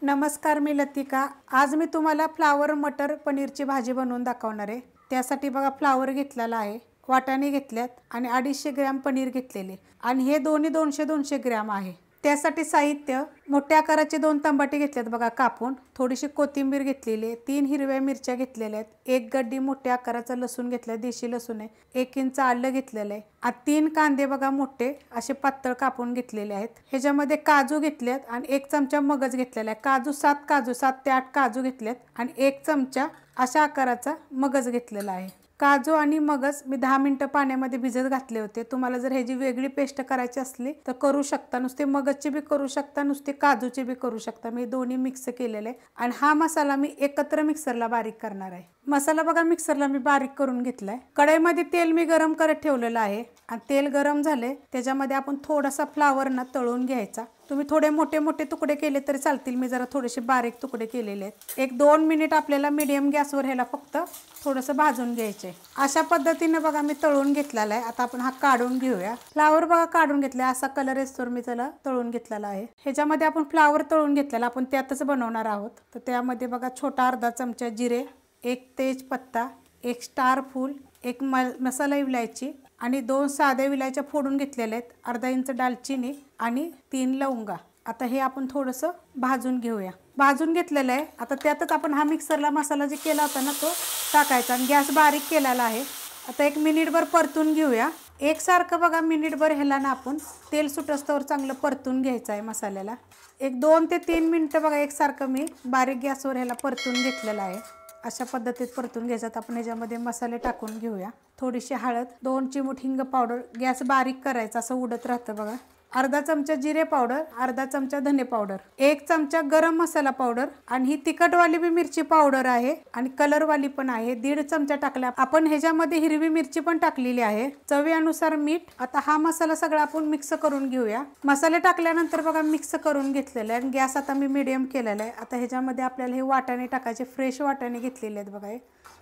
नमस्कार, मी लतिका। आज मी तुम्हाला फ्लावर मटर पनीरची भाजी बनवून दाखवणार आहे। त्यासाठी बघा फ्लावर घेतलेला आहे, वाटाणे घेतल्यात आणि 250 ग्रॅम पनीर घेतलेले आणि हे दोन्ही 200-200 ग्रॅम आहे। त्यासाठी साहित्य मोठ्या आकाराचे 2 टमाटे घेतलेत बघा कापून, थोडीशी कोथिंबीर घेतलेली, 3 हिरव्या मिरच्या घेतलेल्या आहेत, 1 गड्डी मोठ्या आकाराचा लसूण घेतला, देशी लसूण आहे, 1 इंच आलं घेतलेलं आहे आणि 3 कांदे बघा मोठे असे पातळ कापून घेतलेले आहेत। ह्याच्यामध्ये काजू घेतलेत आणि 1 चमचा मगज घेतलेला आहे। काजू 7 ते 8 काजू घेतलेत आणि 1 चमचा अशा आकाराचा मगज घेतलेला आहे। काजू आणि मगज मी 10 मिनिटं पाण्यामध्ये भिजत घातले होते। तुम्हाला जर ह्याची वेगळी पेस्ट करायची असली तर करू शकता, नुसते मगजची बी करू शकता, नुसते काजूची बी करू शकता। मी दोन्ही मिक्स केलेले आणि हा मसाला मी एकत्र मिक्सरला बारीक करणार आहे। मसाला बघा मिक्सरला मी बारीक करून घेतलाय। कढईमध्ये तेल मी गरम करत ठेवलेलं आहे आणि तेल गरम झाले त्याच्यामध्ये आपण थोडासा फ्लावर ना तळून घ्यायचा। तुम्ही थोडे मोठे मोठे तुकडे केले तरी चालतील, मी जरा थोडेसे बारीक तुकडे केलेले आहेत। 1-2 मिनिट आपल्याला मीडियम गॅसवर ह्याला फक्त थोडंसं भाजून घ्यायचे। अशा पद्धतीने बघा मी तळून घेतलेला आहे। आता आपण हा काढून घेऊया। फ्लावर बघा काढून घेतला, असा कलर येतोवर मी त्याला तळून घेतलेला आहे। ह्याच्यामध्ये आपण फ्लावर तळून घेतलेला, आपण त्यातच बनवणार आहोत। तर त्यामध्ये बघा छोटा अर्धा चमचा जिरे, 1 तेजपत्ता, 1 स्टार फूल, 1 मसाला इलायची आणि 2 साध्या इलायच्या फोडून घेतलेल्या आहेत, अर्धा इंच दालचिनी आणि 3 लवंगा। आता हे आपण थोडंसं भाजून घेऊया। भाजून घेतलेलं आहे। आता त्यातच आपण हा मिक्सरला मसाला जे केला होता ना तो टाकायचा आणि गॅस बारीक केलेला आहे। आता 1 मिनिटभर परतून घेऊया। एकसारखं बघा मिनिटभर ह्याला ना आपण तेल सुटस्तवर चांगलं परतून घ्यायचं आहे मसाल्याला। 2 ते 3 मिनिटं बघा एकसारखं मी बारीक गॅसवर ह्याला परतून घेतलेलं आहे। अशा पद्धतीत परतून घ्यायचं। आपण ह्याच्यामध्ये मसाले टाकून घेऊया। थोडीशी हळद, 2 चिमूट हिंग पावडर, गॅस बारीक करायचा, असं उडत राहतं बघा। अर्धा चमचा जिरे पावडर, अर्धा चमचा धने पावडर, 1 चमचा गरम मसाला पावडर आणि ही तिखटवाली बी मिरची पावडर आहे आणि कलरवाली पण आहे, 1.5 चमचा टाकला। आपण ह्याच्यामध्ये हिरवी मिरची पण टाकलेली आहे, चवीनुसार मीठ। आता हा मसाला सगळा आपण मिक्स करून घेऊया। मसाले टाकल्यानंतर बघा मिक्स करून घेतलेला आहे आणि गॅस आता मी मीडियम केलेला आहे। आता ह्याच्यामध्ये आपल्याला हे वाटाणे टाकायचे, फ्रेश वाटाणे घेतलेले आहेत बघा।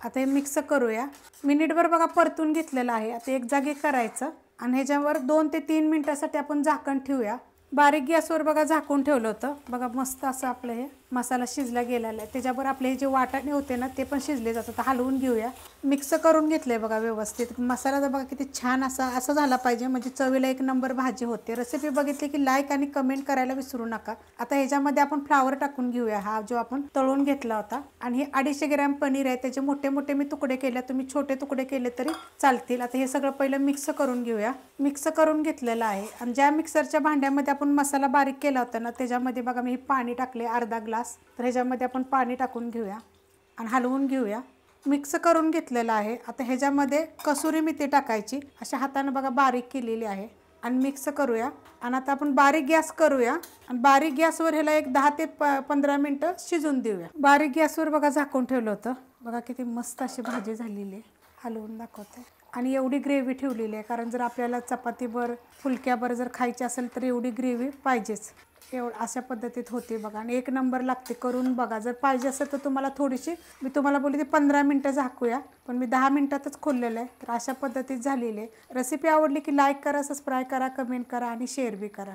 आता हे मिक्स करूया। मिनिटभर बघा परतून घेतलेलं आहे। आता एक जागी करायचं आणि ह्याच्यावर 2 ते 3 मिनिटासाठी आपण झाकण ठेवूया। बारीक गॅसवर बघा झाकून ठेवलं होतं बघा, मस्त असं आपलं हे मसाला शिजला गेलेला आहे। त्याच्यावर आपले जे वाटाणे होते ना ते पण शिजले जातात। हलवून घेऊया। मिक्स करून घेतले बघा व्यवस्थित। मसाला बघा किती छान असा झाला पाहिजे, म्हणजे चवीला 1 नंबर भाजी होते। रेसिपी बघितली की लाईक आणि कमेंट करायला विसरू नका। आता ह्याच्यामध्ये आपण फ्लावर टाकून घेऊया, हा जो आपण तळून घेतला होता। आणि हे 250 ग्रॅम पनीर आहे, त्याचे मोठे मोठे मी तुकडे केले, तुम्ही छोटे तुकडे केले तरी चालतील। आता हे सगळं पहिलं मिक्स करून घेऊया। मिक्स करून घेतलेलं आहे आणि ज्या मिक्सरच्या भांड्यामध्ये आपण मसाला बारीक केला होता ना त्याच्यामध्ये बघा मी पाणी टाकले, अर्धा ग्लास। तर ह्याच्यामध्ये आपण पाणी टाकून घेऊया आणि हलवून घेऊया। मिक्स करून घेतलेलं आहे। आता ह्याच्यामध्ये कसुरी मेथी टाकायची, अशा हाताने बघा बारीक केलेली आहे आणि मिक्स करूया। आणि आता आपण बारीक गॅस करूया आणि बारीक गॅसवर ह्याला 10 ते 15 मिनिटं शिजून देऊया। बारीक गॅसवर बघा झाकून ठेवलं होतं बघा, किती मस्त अशी भाजी झालेली आहे। हलवून दाखवते आणि एवढी ग्रेव्ही ठेवलेली आहे, कारण जर आपल्याला चपातीवर फुलक्यावर जर खायची असेल तर एवढी ग्रेव्ही पाहिजेच। अशा पद्धतीत होते बघा आणि 1 नंबर लागते, करून बघा। जर पाहिजे असेल तर तुम्हाला थोडीशी, मी तुम्हाला बोलली ती 15 मिनिटं झाकूया, पण मी 10 मिनिटातच खोललेलं आहे। तर अशा पद्धतीत झालेली आहे। रेसिपी आवडली की लाईक करा, सबस्क्राईब करा, कमेंट करा आणि शेअर बी करा।